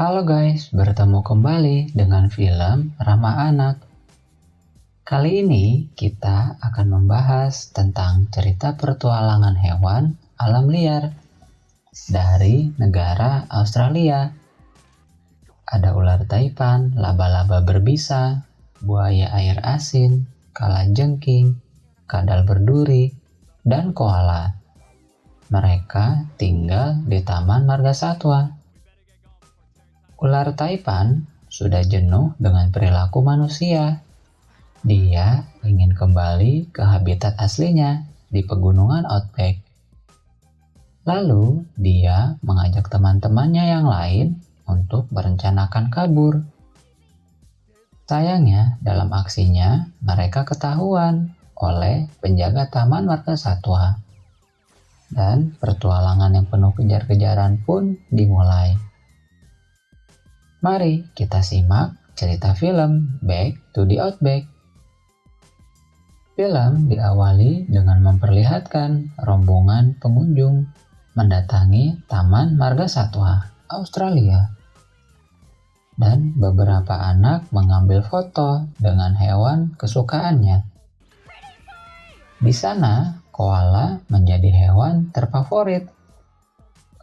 Halo guys, bertemu kembali dengan film Ramah Anak. Kali ini kita akan membahas tentang cerita petualangan hewan alam liar dari negara Australia. Ada ular taipan, laba-laba berbisa, buaya air asin, kalajengking, kadal berduri, dan koala. Mereka tinggal di Taman Marga Satwa. Ular taipan sudah jenuh dengan perilaku manusia. Dia ingin kembali ke habitat aslinya di pegunungan Outback. Lalu dia mengajak teman-temannya yang lain untuk merencanakan kabur. Sayangnya dalam aksinya mereka ketahuan oleh penjaga Taman Marga Satwa. Dan petualangan yang penuh kejar-kejaran pun dimulai. Mari kita simak cerita film Back to the Outback. Film diawali dengan memperlihatkan rombongan pengunjung mendatangi Taman Marga Satwa, Australia. Dan beberapa anak mengambil foto dengan hewan kesukaannya. Di sana, koala menjadi hewan terfavorit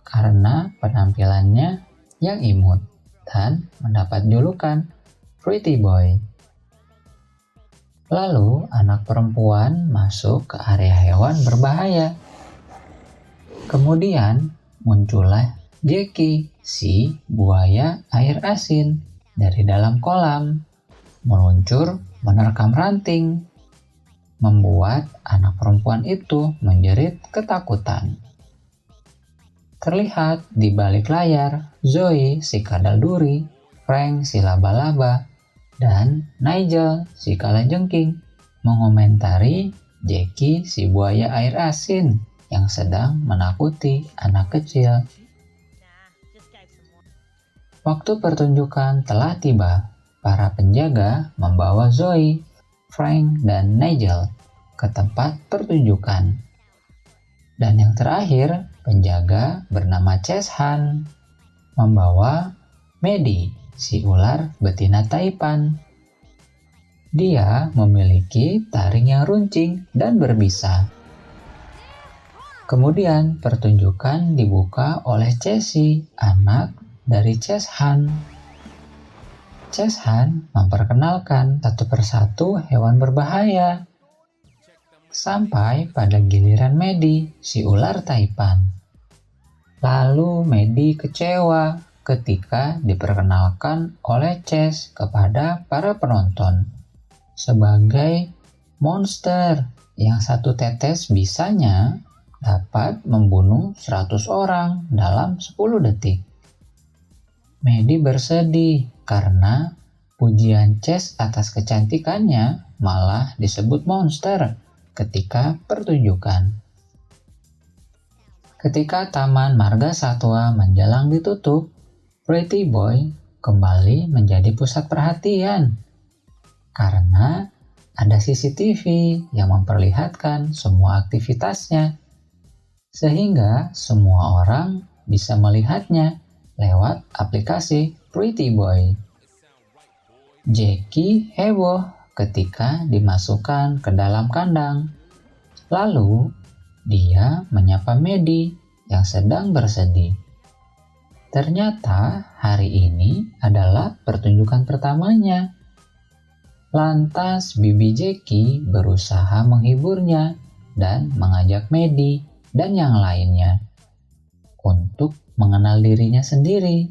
karena penampilannya yang imut dan mendapat julukan Pretty Boy. Lalu anak perempuan masuk ke area hewan berbahaya. Kemudian muncullah Jackie, si buaya air asin dari dalam kolam, meluncur menerkam ranting, membuat anak perempuan itu menjerit ketakutan. Terlihat di balik layar, Zoe si kadal duri, Frank si laba-laba, dan Nigel si kalajengking mengomentari Jackie si buaya air asin yang sedang menakuti anak kecil. Waktu pertunjukan telah tiba. Para penjaga membawa Zoe, Frank, dan Nigel ke tempat pertunjukan. Dan yang terakhir, penjaga bernama Cheshan membawa Maddie, si ular betina taipan. Dia memiliki taring yang runcing dan berbisa. Kemudian pertunjukan dibuka oleh Chessie, anak dari Cheshan. Cheshan memperkenalkan satu persatu hewan berbahaya. Sampai pada giliran Maddie, si ular taipan. Lalu Maddie kecewa ketika diperkenalkan oleh Chess kepada para penonton sebagai monster yang satu tetes bisanya dapat membunuh 100 orang dalam 10 detik. Maddie bersedih karena pujian Chess atas kecantikannya malah disebut monster ketika pertunjukan. Ketika Taman Marga Satwa menjelang ditutup, Pretty Boy kembali menjadi pusat perhatian karena ada CCTV yang memperlihatkan semua aktivitasnya, sehingga semua orang bisa melihatnya lewat aplikasi Pretty Boy. Jackie heboh ketika dimasukkan ke dalam kandang. Lalu, dia menyapa Maddie yang sedang bersedih. Ternyata hari ini adalah pertunjukan pertamanya. Lantas Bibi Jackie berusaha menghiburnya dan mengajak Maddie dan yang lainnya untuk mengenal dirinya sendiri,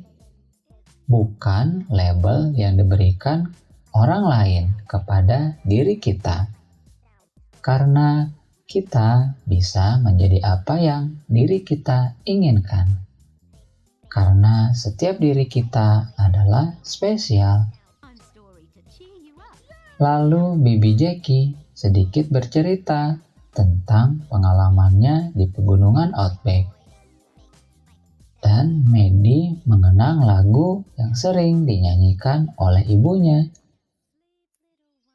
bukan label yang diberikan orang lain kepada diri kita. Karena kita bisa menjadi apa yang diri kita inginkan. Karena setiap diri kita adalah spesial. Lalu Bibi Jackie sedikit bercerita tentang pengalamannya di pegunungan Outback. Dan Maddie mengenang lagu yang sering dinyanyikan oleh ibunya.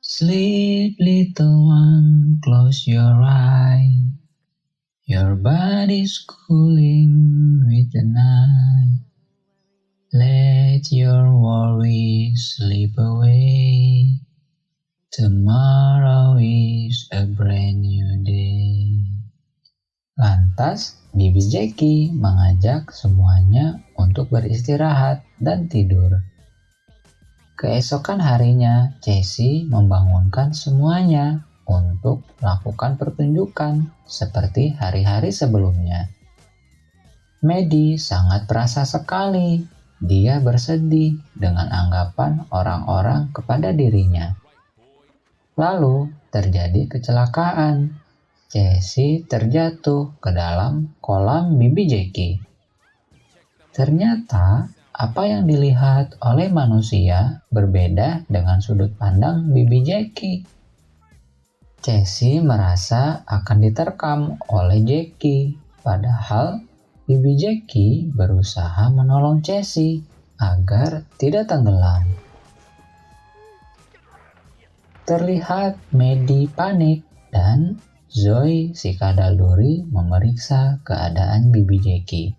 Sleep little one, close your eye. Your body's cooling with the night. Let your worries slip away. Tomorrow is a brand new day. Lantas, Bibi Jackie mengajak semuanya untuk beristirahat dan tidur. Keesokan harinya, Jessie membangunkan semuanya untuk melakukan pertunjukan seperti hari-hari sebelumnya. Maddie sangat perasa sekali. Dia bersedih dengan anggapan orang-orang kepada dirinya. Lalu terjadi kecelakaan. Jessie terjatuh ke dalam kolam Bibi Jackie. Ternyata apa yang dilihat oleh manusia berbeda dengan sudut pandang Bibi Jackie. Jessie merasa akan diterkam oleh Jackie, padahal Bibi Jackie berusaha menolong Jessie agar tidak tenggelam. Terlihat Maddie panik dan Zoe si kadal duri memeriksa keadaan Bibi Jackie.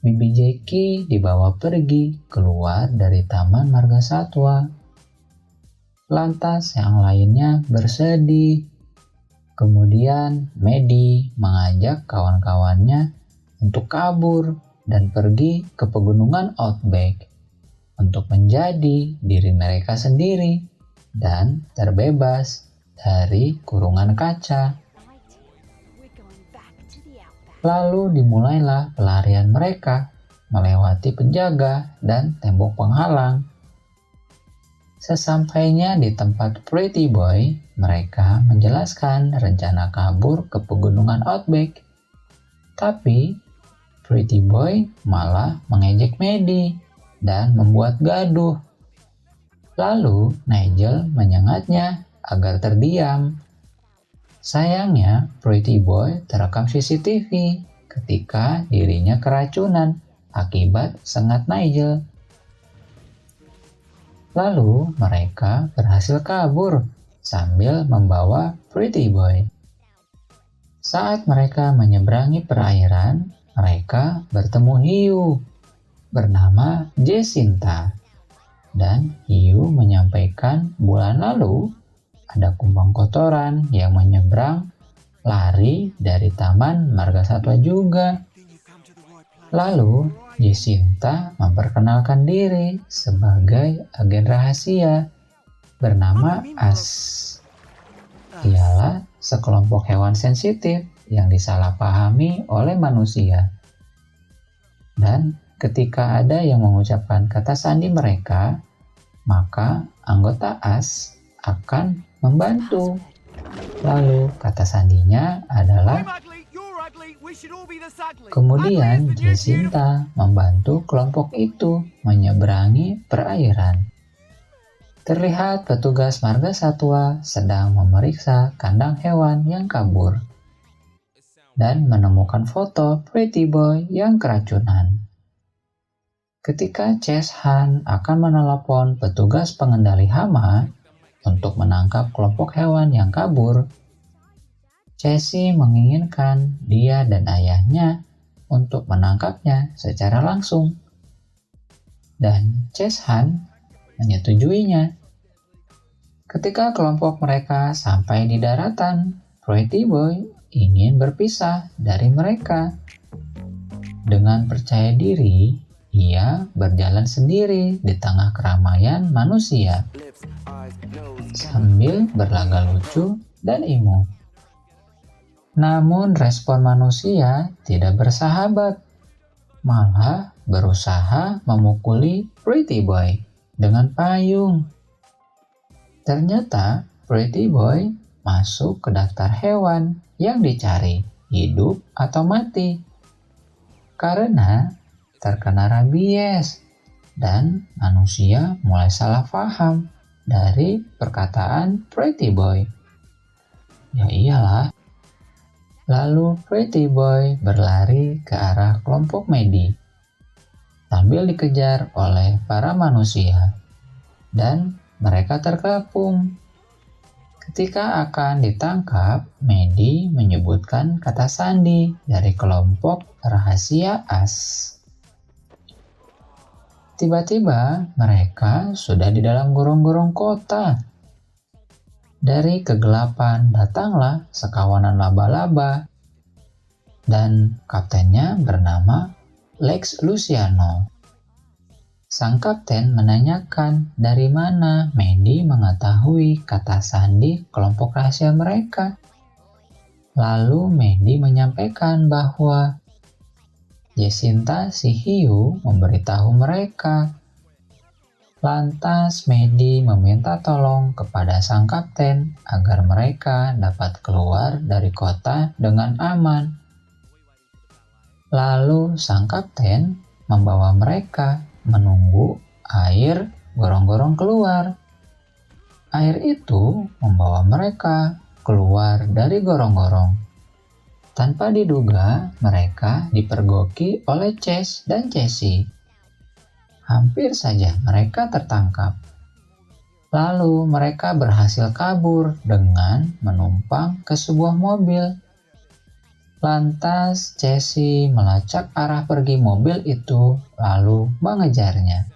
Bibi Jackie dibawa pergi keluar dari Taman Margasatwa. Lantas yang lainnya bersedih. Kemudian Maddie mengajak kawan-kawannya untuk kabur dan pergi ke pegunungan Outback untuk menjadi diri mereka sendiri dan terbebas dari kurungan kaca. Lalu dimulailah pelarian mereka melewati penjaga dan tembok penghalang. Sesampainya di tempat Pretty Boy, mereka menjelaskan rencana kabur ke pegunungan Outback. Tapi Pretty Boy malah mengejek Maddie dan membuat gaduh. Lalu Nigel menyengatnya agar terdiam. Sayangnya Pretty Boy terekam CCTV ketika dirinya keracunan akibat sengat Nigel. Lalu mereka berhasil kabur sambil membawa Pretty Boy. Saat mereka menyeberangi perairan, mereka bertemu hiu bernama Jacinta. Dan hiu menyampaikan bulan lalu ada kumbang kotoran yang menyeberang lari dari Taman Margasatwa juga. Lalu Jacinta memperkenalkan diri sebagai agen rahasia bernama As. Ialah sekelompok hewan sensitif yang disalahpahami oleh manusia. Dan ketika ada yang mengucapkan kata sandi mereka, maka anggota AS akan membantu. Lalu kata sandinya adalah, kemudian Jacinta membantu kelompok itu menyeberangi perairan. Terlihat petugas Margasatwa sedang memeriksa kandang hewan yang kabur dan menemukan foto Pretty Boy yang keracunan. Ketika Cheshan akan menelepon petugas pengendali hama untuk menangkap kelompok hewan yang kabur, Jessie menginginkan dia dan ayahnya untuk menangkapnya secara langsung. Dan Cheshan menyetujuinya. Ketika kelompok mereka sampai di daratan, Pretty Boy ingin berpisah dari mereka. Dengan percaya diri, ia berjalan sendiri di tengah keramaian manusia, sambil berlagak lucu dan imut. Namun respon manusia tidak bersahabat, malah berusaha memukuli Pretty Boy dengan payung. Ternyata Pretty Boy masuk ke daftar hewan yang dicari, hidup atau mati, karena terkena rabies, dan manusia mulai salah paham dari perkataan Pretty Boy. Ya iyalah. Lalu Pretty Boy berlari ke arah kelompok Maddie sambil dikejar oleh para manusia, dan mereka terkepung. Ketika akan ditangkap, Maddie menyebutkan kata sandi dari kelompok rahasia AS. Tiba-tiba mereka sudah di dalam gorong-gorong kota. Dari kegelapan datanglah sekawanan laba-laba dan kaptennya bernama Lex Luciano. Sang kapten menanyakan dari mana Mandy mengetahui kata sandi kelompok rahasia mereka. Lalu Mandy menyampaikan bahwa Jacinta si hiu memberitahu mereka. Lantas Mandy meminta tolong kepada sang kapten agar mereka dapat keluar dari kota dengan aman. Lalu sang kapten membawa mereka menunggu air gorong-gorong keluar. Air itu membawa mereka keluar dari gorong-gorong. Tanpa diduga, mereka dipergoki oleh Chase dan Jessie. Hampir saja mereka tertangkap. Lalu mereka berhasil kabur dengan menumpang ke sebuah mobil. Lantas Jessie melacak arah pergi mobil itu lalu mengejarnya.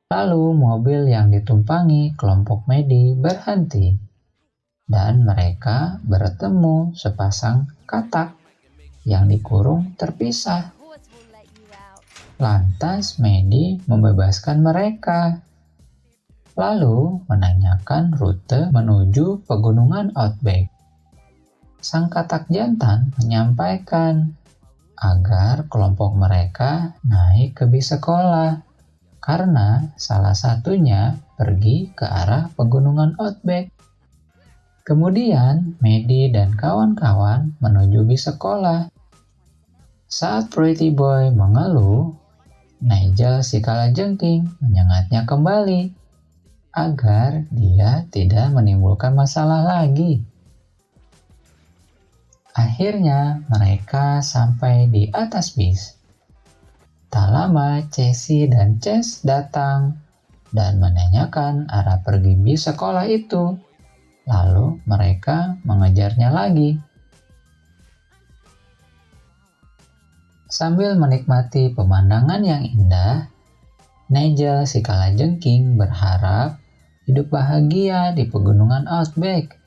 Lalu mobil yang ditumpangi kelompok Mandy berhenti. Dan mereka bertemu sepasang katak yang dikurung terpisah. Lantas Mandy membebaskan mereka. Lalu menanyakan rute menuju pegunungan Outback. Sang katak jantan menyampaikan agar kelompok mereka naik ke bis sekolah karena salah satunya pergi ke arah pegunungan Outback. Kemudian, Mandy dan kawan-kawan menuju bis sekolah. Saat Pretty Boy mengeluh, Nigel si kalajengking menyengatnya kembali agar dia tidak menimbulkan masalah lagi. Akhirnya, mereka sampai di atas bis. Tak lama, Jessie dan Chase datang dan menanyakan arah pergi bis sekolah itu. Lalu mereka mengejarnya lagi. Sambil menikmati pemandangan yang indah, Nigel si kalajengking berharap hidup bahagia di pegunungan Outback.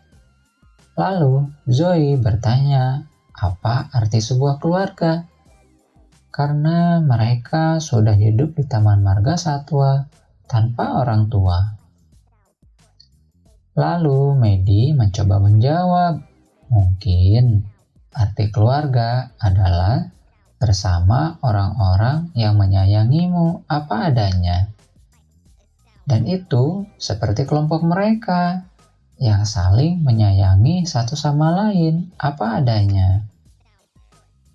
Lalu Zoe bertanya apa arti sebuah keluarga. Karena mereka sudah hidup di Taman Marga Satwa tanpa orang tua. Lalu Mandy mencoba menjawab, mungkin arti keluarga adalah bersama orang-orang yang menyayangimu apa adanya. Dan itu seperti kelompok mereka yang saling menyayangi satu sama lain apa adanya.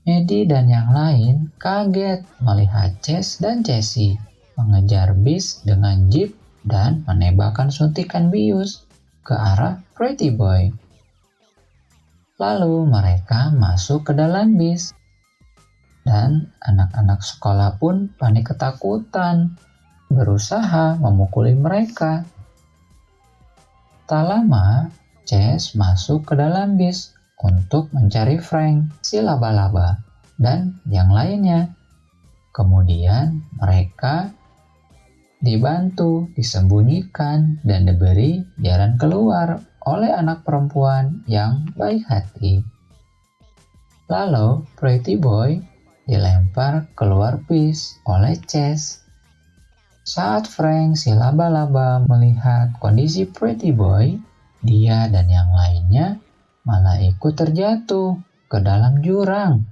Mandy dan yang lain kaget melihat Chase dan Jessie mengejar bis dengan jeep dan menembakkan suntikan bius ke arah Pretty Boy. Lalu mereka masuk ke dalam bis. Dan anak-anak sekolah pun panik ketakutan, berusaha memukuli mereka. Tak lama, Chase masuk ke dalam bis untuk mencari Frank, si laba-laba, dan yang lainnya. Kemudian mereka dibantu, disembunyikan, dan diberi jalan keluar oleh anak perempuan yang baik hati. Lalu Pretty Boy dilempar keluar bis oleh Chase. Saat Frank si laba-laba melihat kondisi Pretty Boy, dia dan yang lainnya malah ikut terjatuh ke dalam jurang.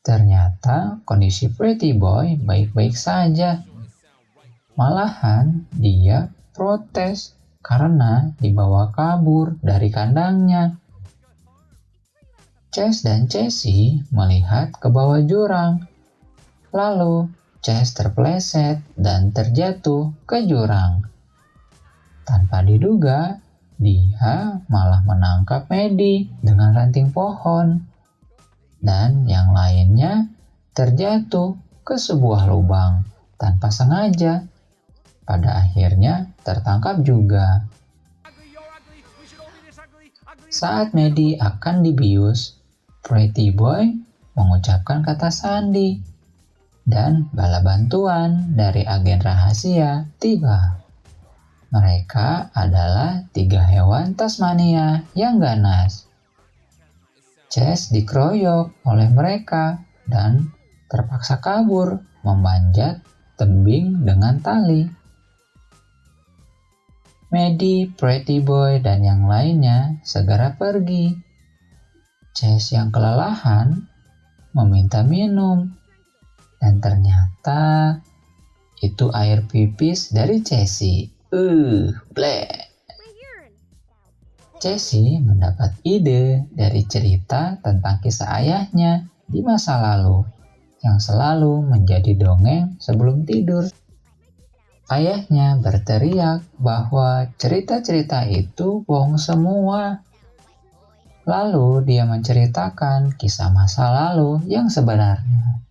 Ternyata kondisi Pretty Boy baik-baik saja. Malahan dia protes karena dibawa kabur dari kandangnya. Chase dan Jessie melihat ke bawah jurang. Lalu Chase terpeleset dan terjatuh ke jurang. Tanpa diduga, dia malah menangkap Mandy dengan ranting pohon. Dan yang lainnya terjatuh ke sebuah lubang tanpa sengaja. Pada akhirnya tertangkap juga. Saat Mandy akan dibius, Pretty Boy mengucapkan kata sandi. dan bala bantuan dari agen rahasia tiba. Mereka adalah 3 hewan Tasmania yang ganas. Chase dikeroyok oleh mereka dan terpaksa kabur memanjat tebing dengan tali. Maddie, Pretty Boy, dan yang lainnya segera pergi. Chase yang kelelahan meminta minum, dan ternyata itu air pipis dari Casey. Bleh. Casey mendapat ide dari cerita tentang kisah ayahnya di masa lalu yang selalu menjadi dongeng sebelum tidur. Ayahnya berteriak bahwa cerita-cerita itu bohong semua. Lalu dia menceritakan kisah masa lalu yang sebenarnya.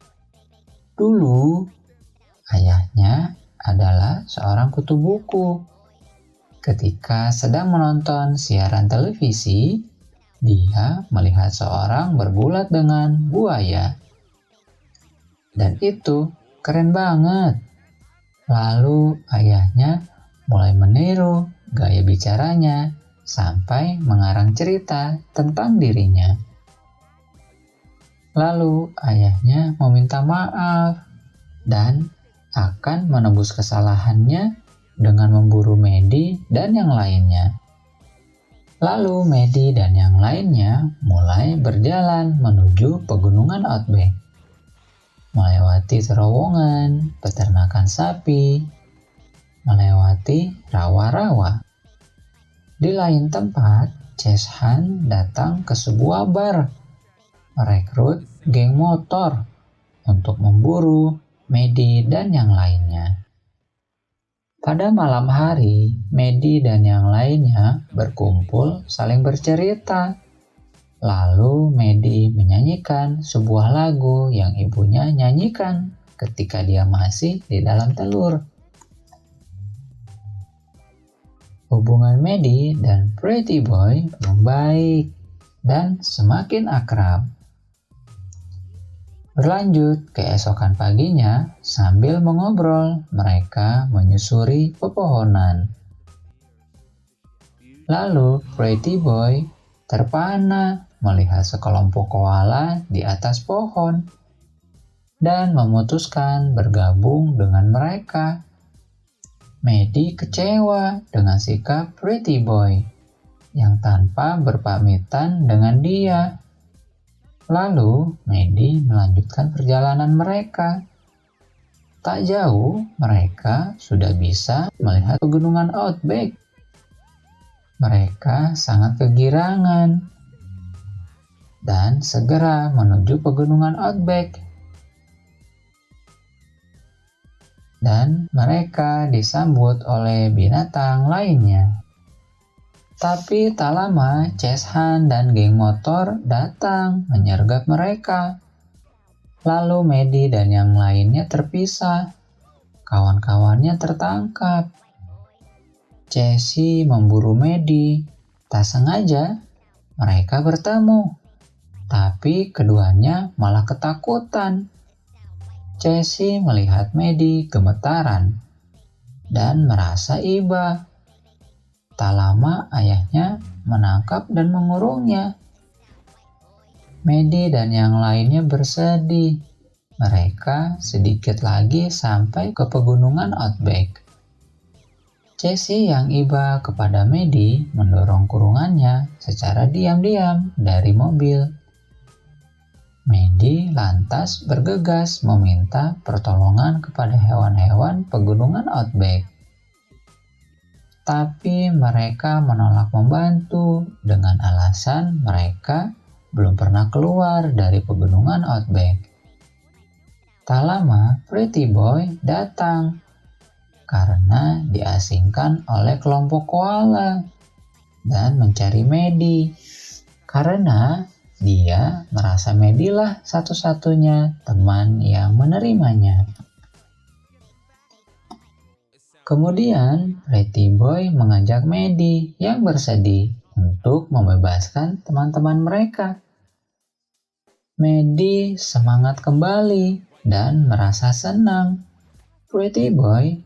Dulu, ayahnya adalah seorang kutu buku. Ketika sedang menonton siaran televisi, dia melihat seorang bergulat dengan buaya. Dan itu keren banget. Lalu ayahnya mulai meniru gaya bicaranya sampai mengarang cerita tentang dirinya. Lalu ayahnya meminta maaf dan akan menebus kesalahannya dengan memburu Maddie dan yang lainnya. Lalu Maddie dan yang lainnya mulai berjalan menuju pegunungan Outback, melewati terowongan, peternakan sapi, melewati rawa-rawa. Di lain tempat, Chase Han datang ke sebuah bar, merekrut geng motor untuk memburu Maddie dan yang lainnya. Pada malam hari, Maddie dan yang lainnya berkumpul saling bercerita. Lalu Maddie menyanyikan sebuah lagu yang ibunya nyanyikan ketika dia masih di dalam telur. Hubungan Maddie dan Pretty Boy membaik dan semakin akrab. Berlanjut keesokan paginya, sambil mengobrol, mereka menyusuri pepohonan. Lalu Pretty Boy terpana melihat sekelompok koala di atas pohon dan memutuskan bergabung dengan mereka. Maddie kecewa dengan sikap Pretty Boy yang tanpa berpamitan dengan dia. Lalu Maddie melanjutkan perjalanan mereka. Tak jauh mereka sudah bisa melihat pegunungan Outback. Mereka sangat kegirangan dan segera menuju pegunungan Outback. Dan mereka disambut oleh binatang lainnya. Tapi tak lama, Chase Han dan geng motor datang menyergap mereka. Lalu Maddie dan yang lainnya terpisah. Kawan-kawannya tertangkap. Casey memburu Maddie. Tak sengaja, mereka bertemu. Tapi keduanya malah ketakutan. Casey melihat Maddie gemetaran dan merasa iba. Tak lama ayahnya menangkap dan mengurungnya. Maddie dan yang lainnya bersedih. Mereka sedikit lagi sampai ke pegunungan Outback. Casey yang iba kepada Maddie mendorong kurungannya secara diam-diam dari mobil. Maddie lantas bergegas meminta pertolongan kepada hewan-hewan pegunungan Outback. Tapi mereka menolak membantu dengan alasan mereka belum pernah keluar dari pegunungan Outback. Tak lama, Pretty Boy datang karena diasingkan oleh kelompok koala dan mencari Maddie karena dia merasa Maddie lah satu-satunya teman yang menerimanya. Kemudian, Pretty Boy mengajak Maddie yang bersedih untuk membebaskan teman-teman mereka. Maddie semangat kembali dan merasa senang. Pretty Boy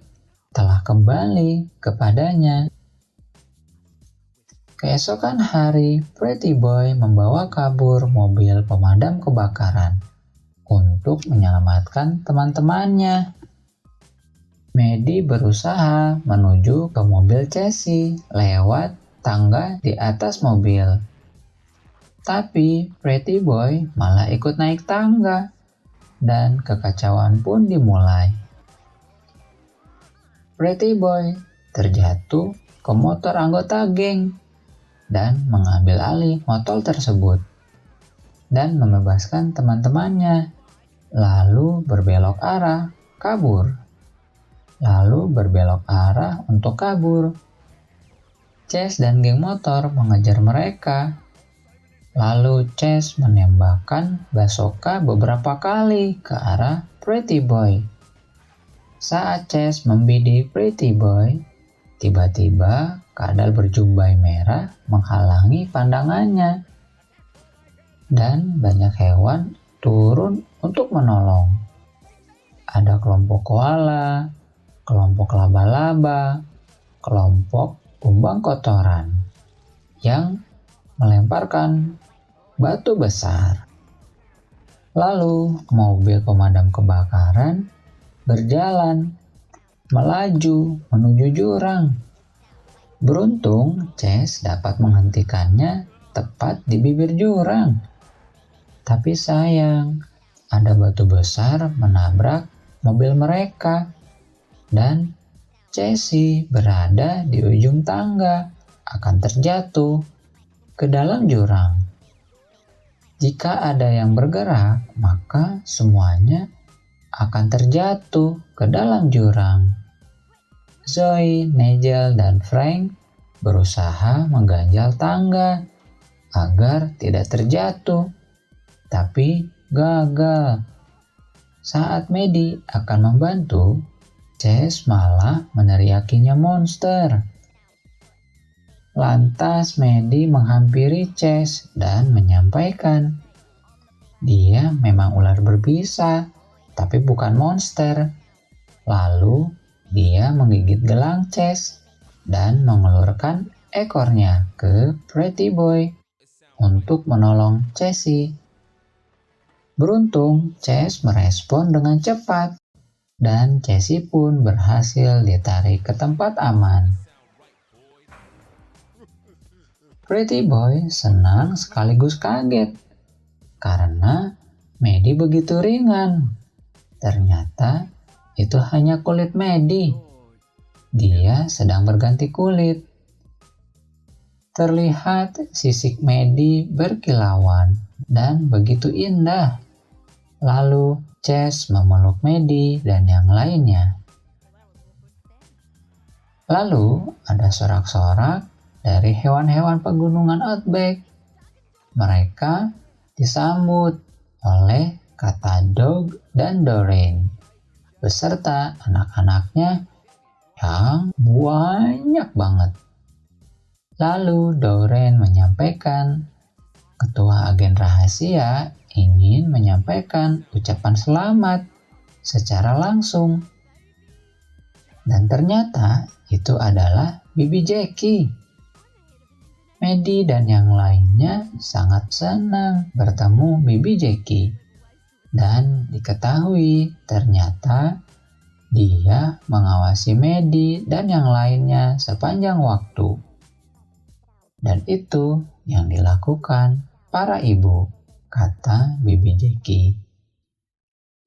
telah kembali kepadanya. Keesokan hari, Pretty Boy membawa kabur mobil pemadam kebakaran untuk menyelamatkan teman-temannya. Maddie berusaha menuju ke mobil Casey lewat tangga di atas mobil. Tapi Pretty Boy malah ikut naik tangga dan kekacauan pun dimulai. Pretty Boy terjatuh ke motor anggota geng dan mengambil alih motor tersebut dan membebaskan teman-temannya, lalu berbelok arah untuk kabur. Chase dan geng motor mengejar mereka. Lalu Chase menembakkan bazooka beberapa kali ke arah Pretty Boy. Saat Chase membidik Pretty Boy, tiba-tiba kadal berjubah merah menghalangi pandangannya. Dan banyak hewan turun untuk menolong. Ada kelompok koala, kelompok laba-laba, kelompok kumbang kotoran yang melemparkan batu besar. Lalu mobil pemadam kebakaran berjalan melaju menuju jurang. Beruntung Chase dapat menghentikannya tepat di bibir jurang. Tapi sayang, ada batu besar menabrak mobil mereka dan Casey berada di ujung tangga akan terjatuh ke dalam jurang. Jika ada yang bergerak, maka semuanya akan terjatuh ke dalam jurang. Zoe, Nigel, dan Frank berusaha mengganjal tangga agar tidak terjatuh, tapi gagal. Saat Maddie akan membantu, Chase malah meneriakinya monster. Lantas Maddie menghampiri Chase dan menyampaikan, dia memang ular berbisa, tapi bukan monster. Lalu dia menggigit gelang Chase dan mengelurkan ekornya ke Pretty Boy untuk menolong Casey. Beruntung, Chase merespon dengan cepat dan Casey pun berhasil ditarik ke tempat aman. Pretty Boy senang sekaligus kaget karena Maddie begitu ringan. Ternyata itu hanya kulit Maddie. Dia sedang berganti kulit. Terlihat sisik Maddie berkilauan dan begitu indah. Lalu Chase memeluk Maddie dan yang lainnya. Lalu ada sorak-sorak dari hewan-hewan pegunungan Outback. Mereka disambut oleh Kata Dog dan Doreen beserta anak-anaknya yang banyak banget. Lalu Doreen menyampaikan, ketua agen rahasia ingin menyampaikan ucapan selamat secara langsung. Dan ternyata itu adalah Bibi Jackie. Maddie dan yang lainnya sangat senang bertemu Bibi Jackie. Dan diketahui ternyata dia mengawasi Maddie dan yang lainnya sepanjang waktu. Dan itu yang dilakukan para ibu, kata Bibi Jackie.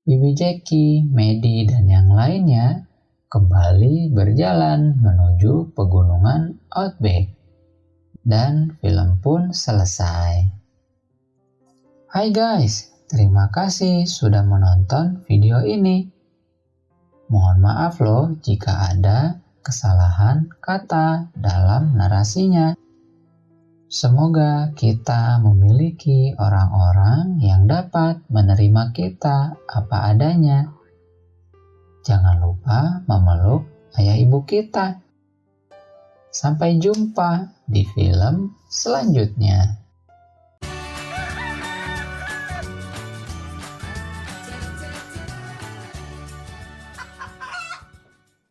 Bibi Jackie, Maddie, dan yang lainnya kembali berjalan menuju pegunungan Outback. Dan film pun selesai. Hai guys, terima kasih sudah menonton video ini. Mohon maaf loh jika ada kesalahan kata dalam narasinya. Semoga kita memiliki orang-orang yang dapat menerima kita apa adanya. Jangan lupa memeluk ayah ibu kita. Sampai jumpa di film selanjutnya.